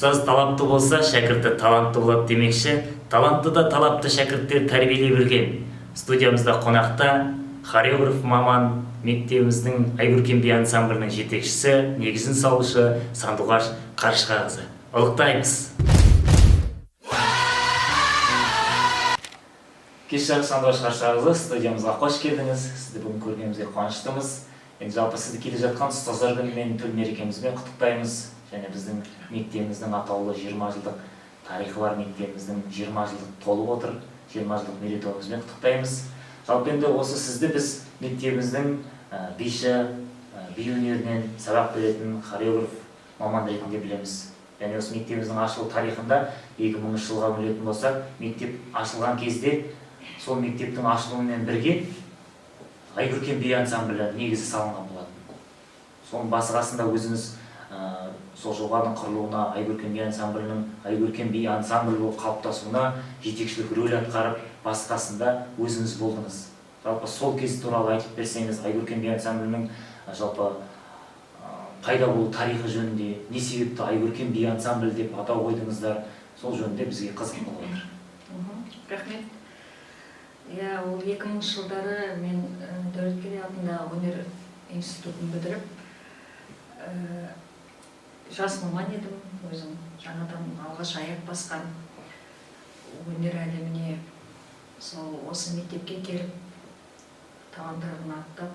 Ұстаз талапты болса, шәкірті талантты болады демекші, талантты да талапты шәкірттер тәрбиелей білген. Студиямызда қонақта хореограф маман, мектебіміздің Айкөркем би ансамблінің жетекшісі, негізін салушы Сандуғаш Қаршығақызы. Ұлықтаймыз. Кеш жарық Сандуғаш Қаршығақызы, студиямызға қош келдіңіз. Сізді бүгін көргенімізге қуаныштымыз. Енді жалпы сізді келе жатқан ұстаздар күнімен, төл мерекемізбен құттықтаймыз. Және біздің мектебіміздің атаулы 20 жылдық тарихы бар мектебіміздің 20 жылдық толып отыр. 20 жылдық мерейтойымызбен құттықтаймыз. Жалпы енді осы сізді біз мектебіміздің биші, би өнерінен сабақ беретін хореограф маман ретінде білеміз. Және осы мектебіміздің ашылу тарихында 2000 жылға үңілетін болсақ, мектеп ашылған кезде сол мектептің ашылуымен бірге Айкөркем би ансамблі негізі салынған болатын. Соның басы қасында өзіңіз сол жобаның құрылуына, Айкөркем би ансамблінің Айкөркем би ансамблі болып қалыптасуына жетекшілік рөл атқарып, басы қасында өзіңіз болдыңыз. Жалпы сол кез туралы айтып берсеңіз, Айкөркем би ансамблінің жалпы пайда болу тарихы жөнінде, не себепті Айкөркем би ансамблі деп атау қойдыңыздар, сол жөнінде бізге қызық болып отыр. Рахмет. Ол 2000 жылдары мен Дәулеткерей атындағы өнер институтын бітіріп, жас маман едім, өзім жаңадан алғаш аяқ басқан өнер әлеміне осы мектепке келіп, таланттарын аттап,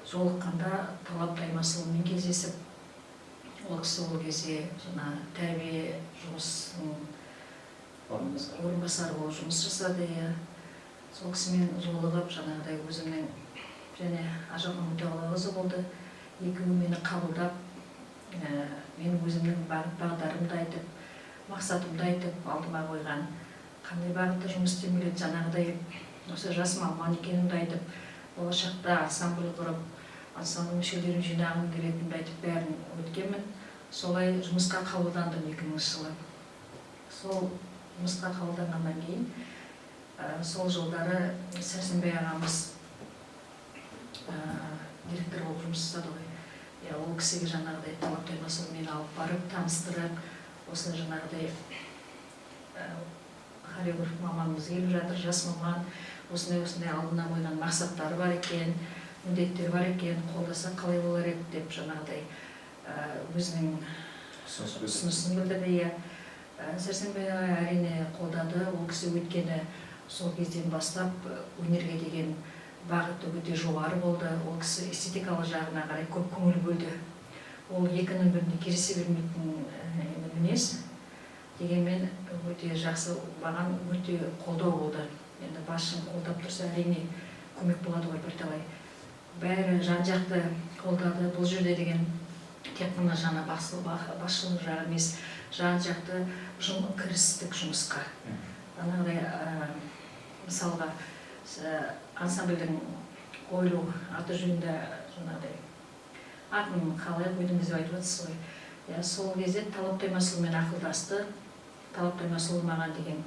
жолыққанда Талап Таймасұлымен кездесіп, ол кісі ол кезде тәрбие жұмысының орынбасары болып жұмыс жасады. Сол кісімен жолығып, жаңағыдай өзімнің және Ажалма Мұтеғалықызы болды. Екеуі мені қабылдап, мен өзімнің бағдарымды айтып, мақсатымды айтып, алдыма қойған. Қандай бағытта жұмыс істеуім керек, жаңағыдай осы жас маман екенімді айтып, болашақта ансамбль құрып, ансамбль мүшелерін жинағым келетінімді айтып, бәрін өткенмін. Солай жұмысқа қабылдандым 2000 жылы. Сол жұмысқа қабылданғаннан кейін, сол жылдары Сәрсенбай ағамыз директор болып жұмыс жасады ғой. Ол кісіге жаңағыдай Талап Таймасұлымен алып барып, таныстырып, осылай жаңағыдай хореограф маманымыз келіп жатыр, жас маман, осындай алдына қойған мақсаттары бар екен, міндеттері бар екен, қолдаса қалай болар еді деп жаңағыдай өзінің ұсынысын білдірді. Сәрсенбай әрине қолдады, ол кісі өткені сол кезден бастап өнерге деген бағыты өте жоғары болды. Ол кісі эстетикалық жағына қарай көп көңіл бөлді. Ол екінің біріне келісе бермейтін мінез. Дегенмен өте жақсы, маған өте қолдау болды. Енді басшым қолдап тұрса, әрине көмек болады ғой бірталай. Бәрі жан-жақты қолдады. Бұл жерде деген тек қана жаңа басшылық жағы емес, жан-жақты кірістік жұмысқа. Анағыдай мысалға ансамбльдің қойылу аты жөнінде жаңағыдай атын қалай қойдыңыз деп айтып отырсыз ғой. Сол кезде Талап Таймасұлымен ақылдасты. Талап Таймасұл маған деген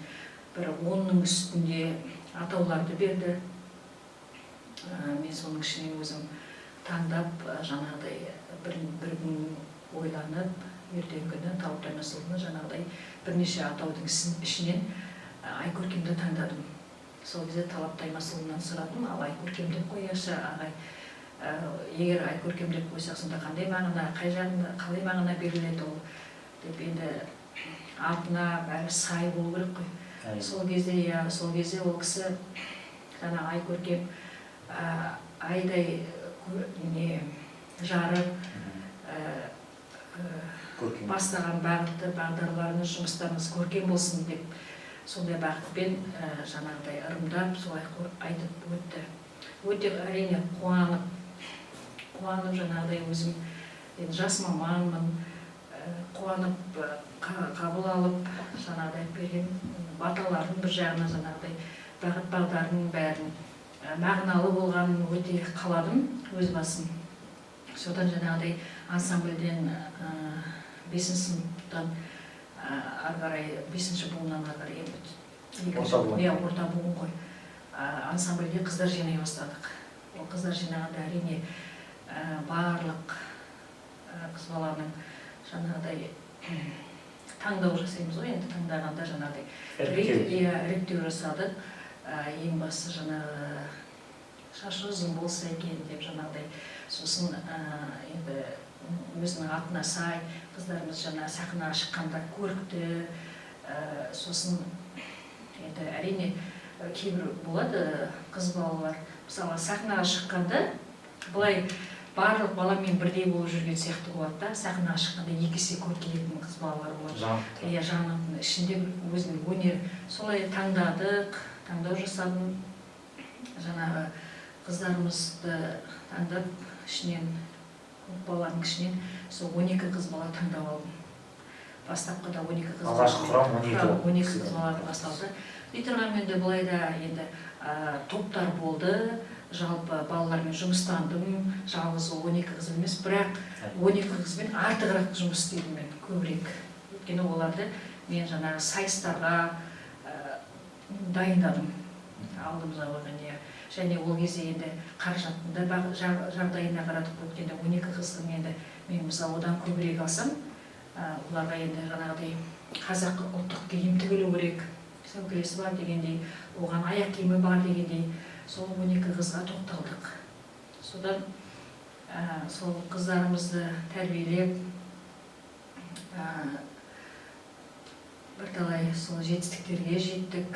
бір 10-ның үстінде атауларды берді. Мен соның ішінен өзім таңдап, жаңағыдай бір күн ойланып, ертеңгі күні Талап Таймасұлыны жаңағыдай бірнеше атаудың ішінен Айкөркемді таңдадым. Сол кезде Талап Таймасұлынан сұрадым, ал Айкөркем деп қояшы, ағай. Егер Айкөркем деп қойсақ, сонда қандай мағына, қай жағында, қалай мағына беріледі ол деп, енді артына бәрі сай болу керек қой. Сол кезде ол кісі жаңа Айкөркем айдай жарып, бастаған бағытты, бағдарларыңыз, жұмыстарыңыз көркем болсын деп, сондай бағытпен жаңағыдай ырымдап, солай айтып өтті. Өте әрине қуанып жаңағыдай өзім жас маманмын, қуанып қабыл алып, жаңағыдай берген баталардың бір жағына жаңағыдай бағыт-бағдарының бәрін мағыналы болғанын өте қаладым өз басым. Содан жаңағыдай ансамбльден 5-ші сыныптан ары-қарай 5-ші буыннан ары-қарай орта буын ғой. Ансамбльде қыздар жинай бастадық. Ол қыздар жинағанда әрине барлық қыз баланың жаңағыдай таңдау жасаймыз ғой, енді таңдағанда жаңағыдай іріктеу жасадық. Ең басты жаңағы шашы ұзын болса екен деп жаңағыдай, сосын енді өзінің атына сай қыздарымыз жаңа сахнаға шыққанда көрікті, сосын енді әрине кейбір болады қыз балалар, мысалы сахнаға шыққанда былай барлық баламен бірдей болып жүрген сияқты болады да, сахнаға шыққанда екі есе көркейетін қыз балалар болады. Иә, жанатын ішінде өзінің өнер. Солай таңдадық, таңдау жасадым. Жаңағы қыздарымызды таңдап, ішінен, баланың ішінен, сол 12 қыз бала таңдап алдым. Бастапқыда 12 қыз бала. Алғашқы құрам 12 қыз балалар басталды. Дейтұрғанмен де былай да енді топтар болды. Жалпы балалармен жұмыстандым, жалғыз 12 қыз емес, бірақ 12 қызбен артығырақ жұмыс істедім мен, көбірек. Өйткені оларды мен жаңағы сайыстарға дайындадым, алдым заводыне. Және ол кезде енді қаражаттың да жағдайына қарадық, өткенде 12 қыздың енді мен мысалы одан көбірек алсам, оларға енді жаңағыдай қазақ ұлттық киім тігілу керек, сәукелесі бар дегендей, оған аяқ киімі бар дегендей, сол 12 қызға тоқталдық. Содан сол қыздарымызды тәрбиелеп, бірталай сол жетістіктерге жеттік.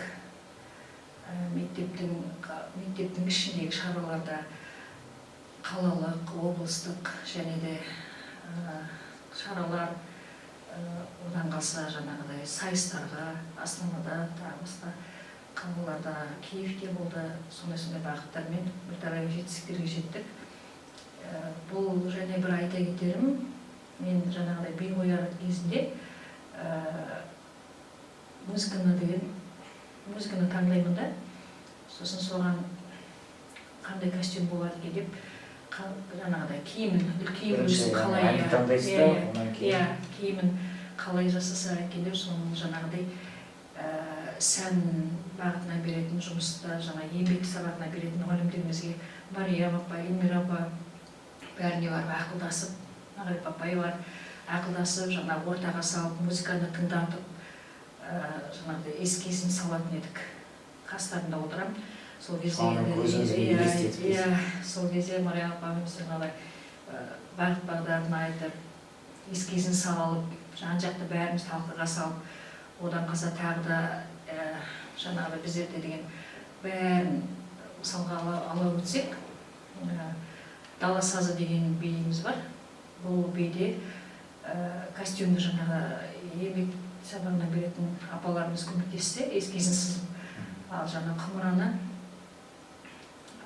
Мектептің ішіндегі шараларда қалалық, облыстық және де шаралар, одан қалса жаңағыдай сайыстарға, Астанада, басқа қалаларда, Киевте болды, сондай бағыттармен бірталай жетістіктерге жеттік. Бұл және бір айта кетерім, мен жаңағыдай би қояр кезінде музыканы таңдаймын да, сосын соған қандай костюм болады екен деп, жаңағыдай киімін қалай жасаса екен деп, соның жаңағыдай сән бағытына беретін жұмыста, жаңа еңбек сабағына беретін мұғалімдерімізге Мариям апа, Эльмира апа бәріне барып ақылдасып, Мағрипа апай бар, ақылдасып, жаңа ортаға салып, музыканы тыңдатып, жаңағыдай ескесін салатын едік. Қастарында отырам. Сол кезде Мариям апамыз жаңағыдай бағыт бағдарын айтып, ескесін салып, жан-жақты бәріміз талқыға салып, одан қалса тағы да жаңағы біздерде деген бәрін мысалға ала өтсек, Дала сазы деген биіміз бар. Бұл биде костюмді жаңағы еңбек сабағына беретін апаларымыз көмектессе, ескесін сызып, ал жаңа құмыраны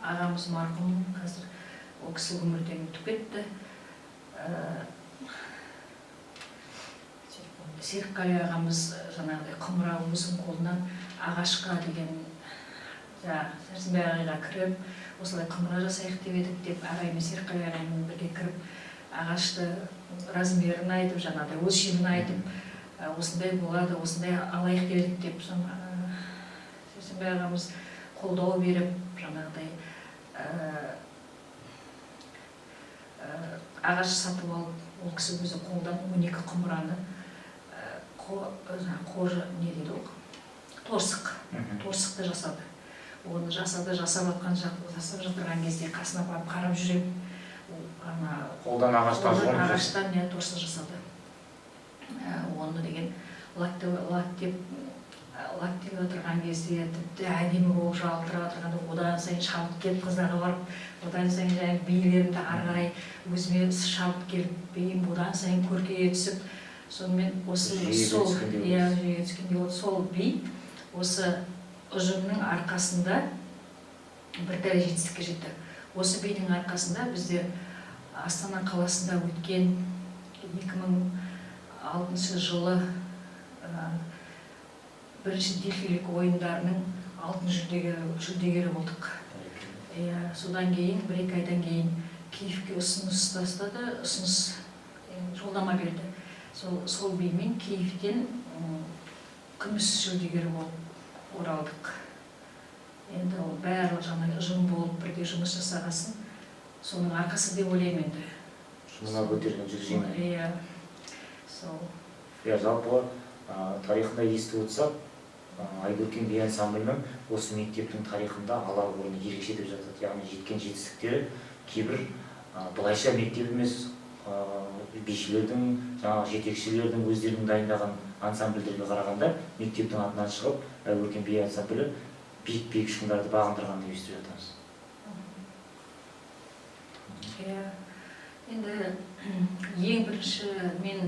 ағамыз марқұм, қазір ол кісі өмірден өтіп кетті. Серікқали ағамыз жаңағыдай құмыра өзінің қолынан ағашқа деген Сәрсенбай ағайға кіріп, осылай құмыра жасайық деп едік деп, ағаймен Серікқали ағаймен бірге кіріп, ағашты размерін айтып, жаңағыдай өлшемін айтып, осындай болады, осындай алайық деп едік деп, Сәрсенбай ағамыз қолдау беріп, жаңағыдай ағаш сатып алып, ол кісі өзі қолдан 12 құмыраны қожа не дейді ол? Торсықты жасады. Оны жасап жатырған кезде қасына барып қарап жүрем. Қолдан ағаштан торсы жасады. Оны деген лактеп отырған кезде тіпті әдемі болып жалтырап отырғанда, одан сайын шалып келіп қыздарға барып, одан сайын жаңағы билерімді ары қарай өзіме шалып келіп, бейім одан сайын көркейе түсіп, сонымен осы сол би осы ұжымның арқасында бірталай жетістікке жетті. Осы бидің арқасында біздер Астана қаласында өткен 2006 жылы бірінші дельфийлік ойындарының алтын жүлдегері болдық. Содан кейін, бір-екі айдан кейін Киевке ұсыныс тастады, жолдама берді. Сол беймен Киевтен күміс жүлдегері болып оралдық. Енді ол барлық жаңағы ұжым болып бірге жұмыс жасағасын, соның арқасы деп ойлаймын енді. Шыңына көтерген жүк жеңіл. Иә. Жалпы тарихында естіп отырсақ, Айкөркем би ансамблінің осы мектептің тарихында алар орны ерекше деп жатады. Яғни жеткен жетістіктері кейбір былайша мектеп емес, бишілердің, жаңағы жетекшілердің өздерінің дайындаған ансамбльдерге қарағанда мектептің атынан шығып, Айкөркем би ансамблі биік-биік шыңдарды бағындырған деп естіп жатамыз. Енді ең бірінші мен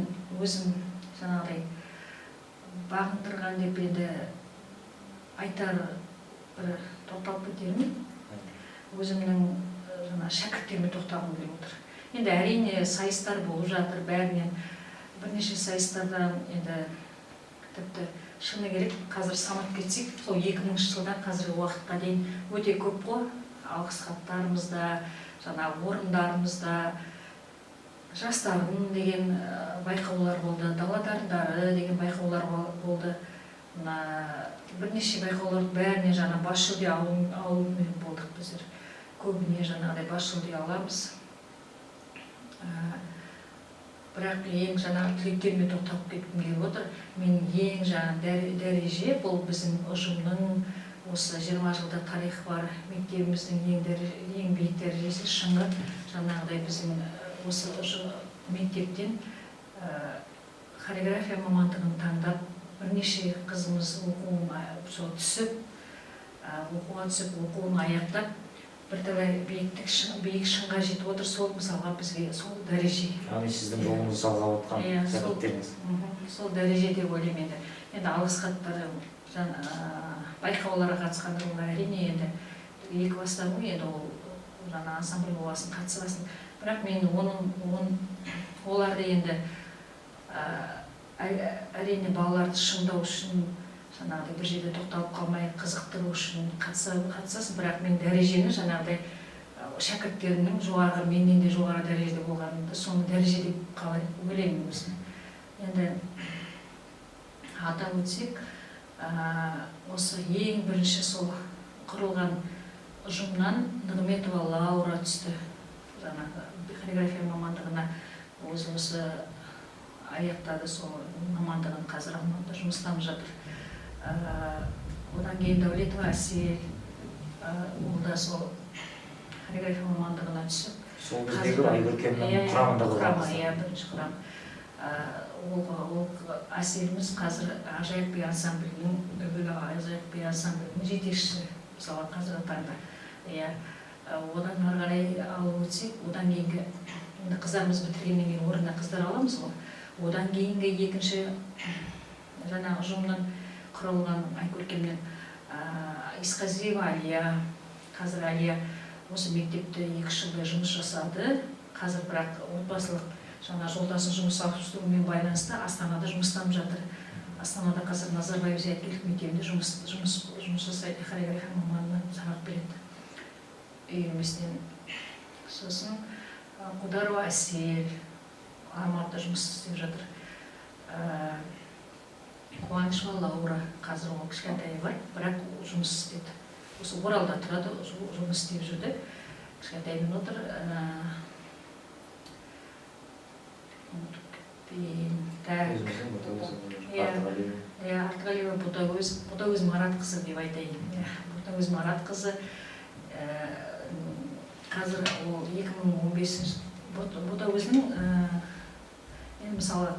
өзім жаңағыдай бағындырған деп енді айтар бір тоқталып кетермін. Өзімнің жаңа шәкірттеріме тоқталғым келіп отыр. Енді әрине сайыстар болып жатыр, бәрінен бірнеше сайыстардан енді тіпті шыны керек, қазір санап кетсек, сол 2000 жылдан қазіргі уақытқа дейін өте көп қой. Алғыс хаттарымызда, жаңа орындарымызда жастардың деген байқаулар болды, дала дарындары деген байқаулар болды. Бірнеше байқаулардың бәріне жаңа бас жүлде алумен болдық біздер. Көбіне жаңағыдай бас жүлде аламыз. Бірақ ең жаңа түлектеріме тоқталып кеткім келіп отыр. Мен ең жаңа дәреже бұл біздің ұжымның осы 20 жылда тарихы бар мектебіміздің ең биік дәрежесі шыңы. Жаңағыдай біздің осы мектептен хореография мамандығын таңдап бірнеше қызымыз оқуға түсіп, оқуын аяқтап, бірталай биік шыңға жетіп отыр. Сол мысалға бізге сол дәреже. Яғни сіздің жолыңызды жалғап отқан шәкірттеріңіз. Сол дәреже деп ойлаймын енді. Енді алғыс хаттары, байқауларға қатысқандар әрине енді екі бастан ғой, енді ол жаңа ансамбль боласын, қатысасың. Бірақ мен оларды енді әрине балаларды шыңдау үшін, жаңағыдай бір жерде тоқталып қалмай қызықтыру үшін қатысасың. Бірақ мен дәрежені жаңағыдай шәкірттерінің жоғары, менен де жоғары дәрежеде болғанымды соны дәреже деп қалай ойлаймын өзім. Енді атап өтсек, осы ең бірінші сол құрылған ұжымнан Нығметова Лаура түсті. Жаңағы хореография мамандығына өзі аяқтады, сол мамандығын қазір Алматыда жұмыстамыз жатыр. Одан кейін Дәулетова Әсел, ол да сол хореография мамандығына түсіп. Сол біздегі Айкөркемнің құрамында болған. Бірінші құрам. Ол Әселіміз қазір Ажайық би ансамблінің, Үбілі Ажайық би ансамблінің жетекшісі, мысалы қазіргі таңда. Одан ары қарай алып өтсек, одан кейінгі қыздарымыз бітіргеннен кейін орнына қыздар аламыз ғой. Одан кейінгі екінші жаңа ұжымнан құрылған Айкөркемнен Исқазиева Алия. Қазір Алия осы мектепте 2 жылдай жұмыс жасады. Қазір бірақ отбасылық жаңа жолдасын жұмыс ауыстырумен байланысты Астанада жұмыстанып жатыр. Астанада қазір Назарбаев зияткерлік мектебінде жұмыс жасайды, хореография мамандығынан сабақ береді. Үйірмесінен. Сосын Қударова Әсел Алматыда жұмыс істеп жатыр. Қуанышева Лаура, қазір ол кішкентайы бар, бірақ жұмыс істеді. Осы Оралда тұрады, жұмыс істеп жүрді. Кішкентаймен отыр. Артығалиева Ботагөз Маратқызы деп айтайын. Ботагөз Маратқызы қазір ол 2015 Ботагөздің мысалы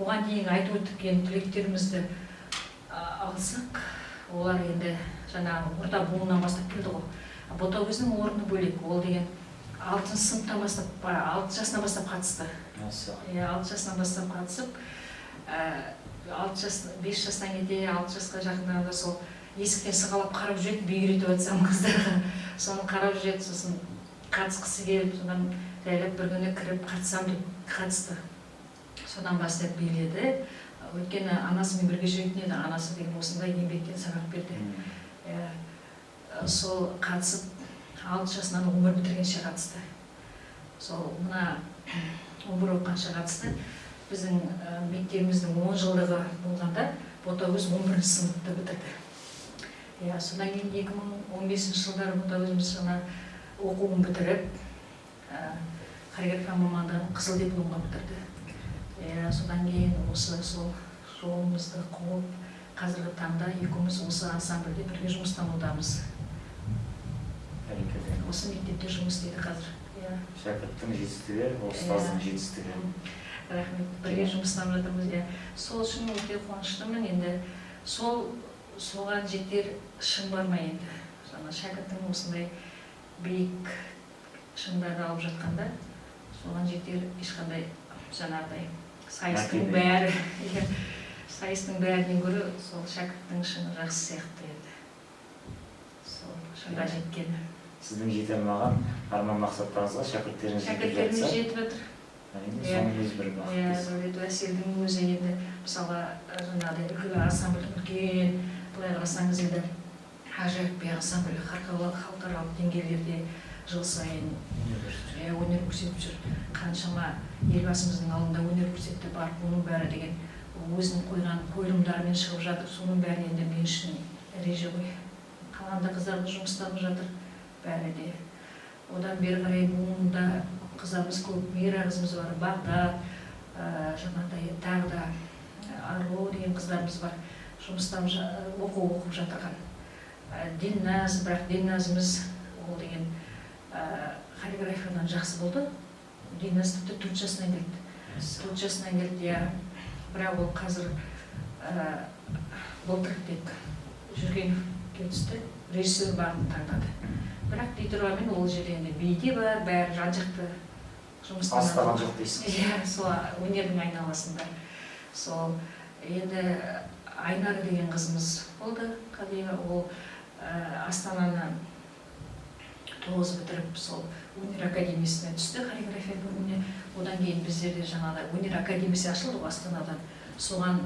оған дейін айтып өткен түлектерімізді алсақ, олар енді жаңа орта буыннан бастап келді ғой. Ботагөздің орны бөлек, ол деген 6 сыныптан бастап, 6 жасынан бастап қатысты. 6 жасынан бастап қатысып, 5 жастан кете 6 жасқа жақындағанда сол есіктен сығалап қарап жүреді, би үйретіп жатсам қыздарға. Соны қарап жүреді, сосын қатысқысы келіп, содан дәліп бір күні кіріп қатысам деп қатысты. Содан бастап биледі. Өйткені анасымен бірге жүретін еді, анасы деген осындай еңбектен сабақ берді. Сол қатысып 6 жасынан 11 бітіргенше қатысты. Сол мына 11 оққанша қатысты. Біздің мектебіміздің 10 жылдығы болғанда Ботагөз 11 сыныпты бітірді. Содан кейін 2015 жылдары Ботагөзіміз жаңа оқуын бітіріп, хореография мамандығын қызыл дипломға бітірді. Содан кейін осы сол жолымызды қуып, қазіргі таңда екеуміз осы ансамбльде бірге жұмыстанудамыз. Осы мектепте жұмыс істейді қазір. Шәкірттің жетістігі, ұстаздың жетістігі. Рахмет, бірге жұмыстанып жатырмыз. Сол үшін өте қуаныштымын. Енді соған жетер шын бар ма енді? Шәкірттің осындай биік шыңдарды алып жатқанда, соған жетер ешқандай жаңағыдай сайыстың бәрінен гөрі сол шәкірттің шыңы жақсы сияқты еді. Сол шыңға жеткені. Сіздің жете алмаған арман мақсаттарыңызға шәкірттеріңіз жетіп жатыр. Соның өзі бір бақыт. Әселдің өзі енді мысалы жаңағыдай үлгі ансамбль үлкен, былай қарасаңыз енді ғажайып бір ансамбль халықаралық деңгейлерде жыл сайын өнер көрсетіп жүр. Қаншама елбасымыздың алдында өнер көрсетті барып, оның бәрі деген өзінің қойған қойылымдарымен шығып жатыр. Соның бәрі енді мен үшін реже ғой. Қалғанда қыздарымыз жұмыстанып жатыр бәрі де. Одан бері қарай буында қыздарымыз көп, Мира қызымыз бар, Бағдат, жаңағыдай тағы да Ару деген қыздарымыз бар. Жұмыстан оқып жатырған. Дилназ, бірақ Дилназымыз ол деген хореографиядан жақсы болды. Дилназ тіпті 4 жасынан келді. 4 жасынан келді, бірақ ол қазір былтыр тек Жүргенов келісті, режиссер бағын таңдады. Бірақ дейтұрғанмен ол жерде енді биде бар, бәрі жан-жақты жұмыстан астаған жоқ дейсіз. Сол өнердің айналасында. Сол енді Айнар деген қызымыз болды. Қадиға ол Астананы 9 бітіріп, сол өнер академиясына түсті, хореография бөліміне. Одан кейін біздерде жаңағыдай өнер академиясы ашылды Астанадан. Соған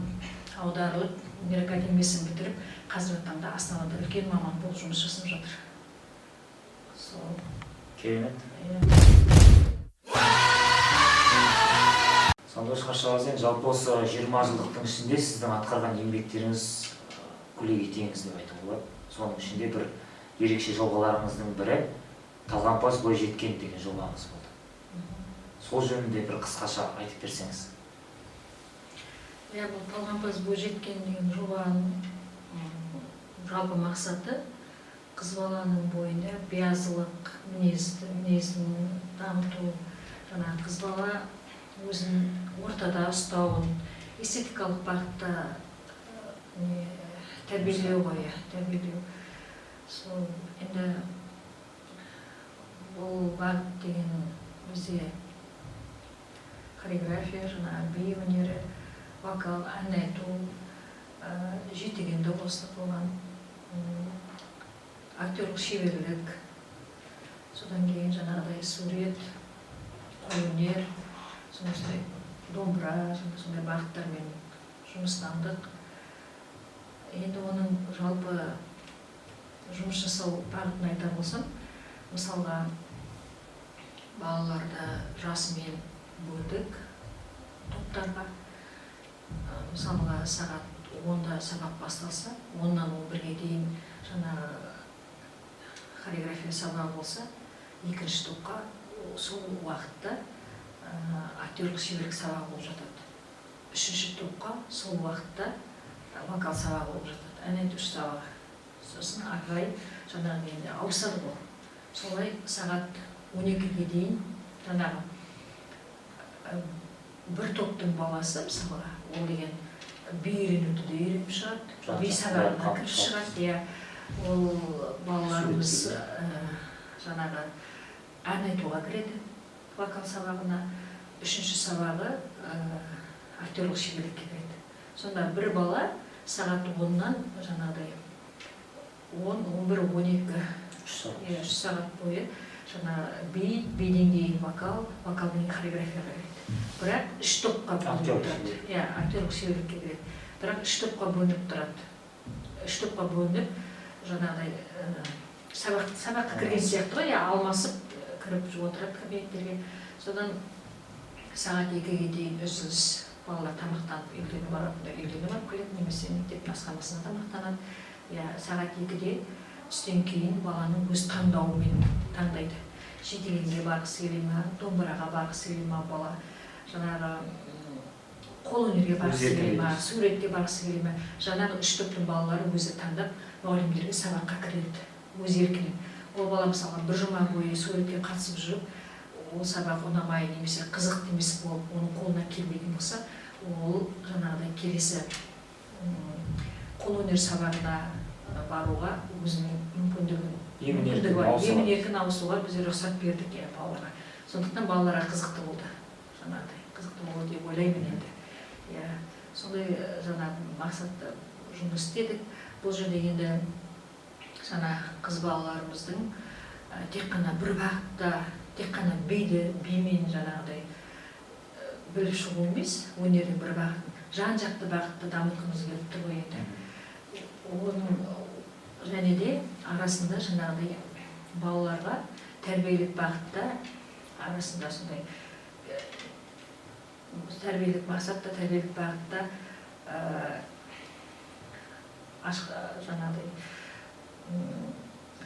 аударылып, өнер академиясын бітіріп, қазіргі таңда Астанада үлкен маман болып жұмыс жасап жатыр. Сол. Керемет. Сандуғаш Қаршығазин, жалпы осы 20 жылдықтың ішінде сіздің атқарған еңбектеріңіз көлеге теңіз деп айтуға болады. Соның ішінде бір ерекше жобаларыңыздың бірі Талғампаз бойжеткен деген жобаңыз болды. Сол жөнінде бір қысқаша айтып берсеңіз. Бұл Талғампаз бойжеткен деген жобаның жалпы мақсаты қыз баланың бойында биязылық мінезін дамыту, жаңағы қыз бала өзін ортада ұстауын, эстетикалық бағытта тәрбиелеу ғой, тәрбиелеу. Сол енді бұл бағыт деген бізде хореография, жаңағы би өнері, вокал, ән айту, жетеген дыбыстық болған, актерлік шеберлік, содан кейін жаңағыдай сурет, қолөнер, сондай домбыра, сондай бағыттармен жұмыстандық. Енді оның жалпы жұмыс жасау бағытын айтар болсам, мысалға балаларды жасымен бөлдік топтарға. Мысалға сағат 10-да сабақ басталса, 10-нан 11-ге дейін жаңағы хореография сабағы болса, екінші топқа сол уақытта актерлік шеберлік сабағы болып жатады. Үшінші топқа сол уақытта вокал сабағы болып жатады, ән айтушы сабағы. Сосын ағай жаңағы енді ауысады бұл. Солай сағат 12-ге дейін жаңағы бір топтың баласы, мысалға, ол деген би үйренуді де үйреніп шығады, би сабағына кіріп шығады. Ол балаларымыз жаңағы ән айтуға кіреді вокал сабағына. Үшінші сабағы актерлік шеберлікке кіреді. Сонда бір бала сағат 10-нан жаңағыдай 10, 11, 12 3 сағат бойы биден кейін вокал, вокалдан кейін хореографияға кіреді. Бірақ 3 топқа бөлініп тұрады. Актерлік шеберлікке кіреді. Бірақ 3 топқа бөлініп тұрады. 3 топқа бөлініп, жаңағыдай сабаққа кірген сияқты ғой, алмасып кіріп отырады кабинеттерге. Содан сағат 2-ге дейін үзіліс, балалар тамақтанып үйленіп барып келеді, немесе мектептің асханасында тамақтанады. Сағат 2-де түстен кейін баланың өз таңдауымен таңдайды. Жетегенге барғысы келе ме, домбыраға барғысы келе ме бала, жаңағы қол өнерге барғысы Өз келе ма, еркінде. суретке барғысы келе ма, жаңағы 3 топтың балалары өзі таңдап мұғалімдерге сабаққа кіреді, өз еркінен. Ол бала мысалға бір жұма бойы суретке қатысып жүріп, ол сабақ ұнамай немесе қызық емес болып, оның қолына келмейтін болса, ол жаңағыдай келесі қол өнер сабағына баруға өзінің мүмкіндігі бар. Емін-еркін ауысуға біз рұқсат бердік балаларға. Сондықтан балаларға қызықты болды. Жаңағыдай қызықты болды деп ойлаймын енді. Сондай жаңағы мақсатта жұмыс істедік. Бұл жерде енді жаңа қыз балаларымыздың тек қана бір бағытта, тек қана бимен жаңағыдай біліп шығу емес, өнердің бір бағытын, жан-жақты бағытта дамытқымыз келіп тұр ғой енді. Оның және де арасында жаңағыдай балаларға тәрбиелік бағытта арасында сондай тәрбиелік мақсатта, тәрбиелік бағытта жаңағыдай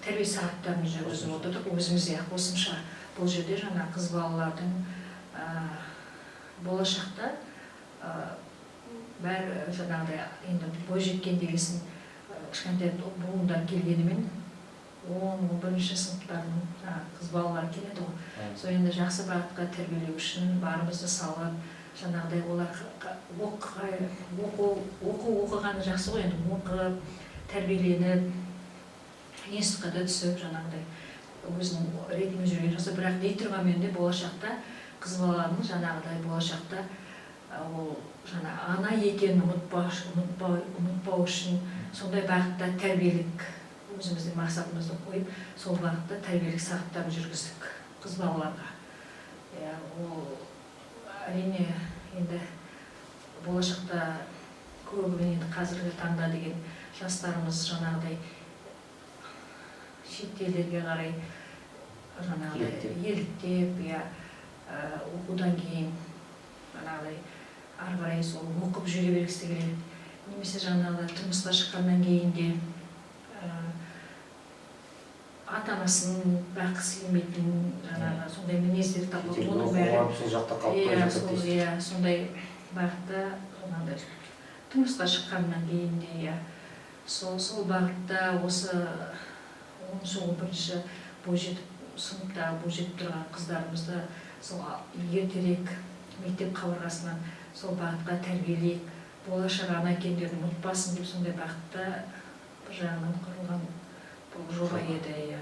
тәрбие сағаттарын жүргізіп отырдық. Өзімізде қосымша бұл жерде жаңа қыз балалардың болашақта бәрі жаңағыдай енді бойжеткен дегесін кішкентай буындар келгенімен 10-11 сыныптардың қыз балалар келеді ғой. Сол енді жақсы бағытқа тәрбиелеу үшін барымызды салып, жаңағыдай олар оқығаны жақсы ғой, енді оқып, тәрбиеленіп, институтқа түсіп, жаңағыдай өзінің ретімен жүрген жақсы. Бірақ дей тұрғанмен де болашақта қыз баланың жаңағыдай болашақта ол жаңа ана екенін ұмытпау үшін сондай бағытта тәрбиелік өзіміздің мақсатымызды қойып, сол бағытта тәрбиелік сағаттарын жүргіздік қыз балаларға. Ол әрине енді болашақта көбінен қазіргі таңда деген жастарымыз жаңағыдай шетелдерге қарай жаңағыдай еліктеп, оқудан кейін жаңағыдай ары қарай сол оқып жүре бергісі келеді. Немесе жаңағыдай тұрмысқа шыққаннан кейін де ата-анасын баққысы келмейтін жаңағы сондай мінездер тапып, оның бәрі сондай бағытта жаңағыдай тұрмысқа шыққаннан кейін де сол бағытта осы 10-11 бойжетіп сыныпта бойжетіп тұрған қыздарымызды сол ертерек мектеп қабырғасынан сол бағытқа тәрбиелейік, болашақ ана екендерін ұмытпасын деп сондай бағытта бір жағынан құрылған бұл жоба еді.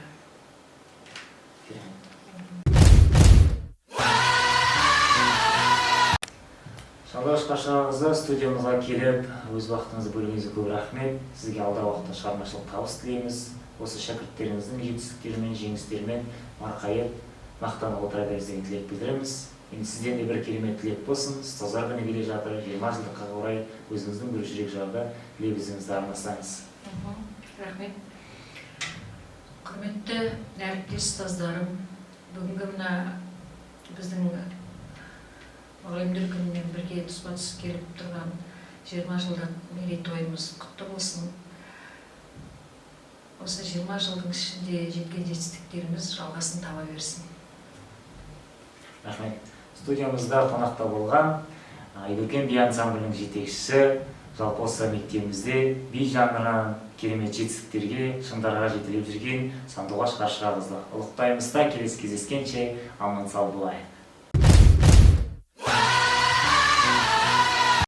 Шалдаш қашағыңызды студиямызға келіп, өз уақытыңызды бөлуіңізге көп рахмет. Сізге алдағы уақытта шығармашылық табыс тілейміз. Осы шәкірттеріңіздің жетістіктерімен, жеңістерімен марқайып, мақтанып отыра беріңіз деген тілек білдіреміз. Енді сізден де бір керемет тілек болсын. Ұстаздар күні келе жатыр, 20 жылдыққа орай өзіңіздің бір жүрек жарды лебізіңізді арнасаңыз. Рахмет. Құрметті әріптес ұстаздарым, бүгінгі мына біздің мұғалімдер күнімен бірге тұспа-тұс келіп тұрған 20 жылдық мерейтойымыз құтты болсын. Осы 20 жылдың ішінде жеткен жетістіктеріміз жалғасын таба берсін. Рахмет. Студиямызда қонақта болған Айбөкен би ансамблінің жетекшісі, жалпы осы мектебімізде би жанрынан керемет жетістіктерге, шыңдарға жетелеп жүрген Сандуғаш Қаршығағызды ұлықтаймыз да келесі кездескенше аман сау болайық.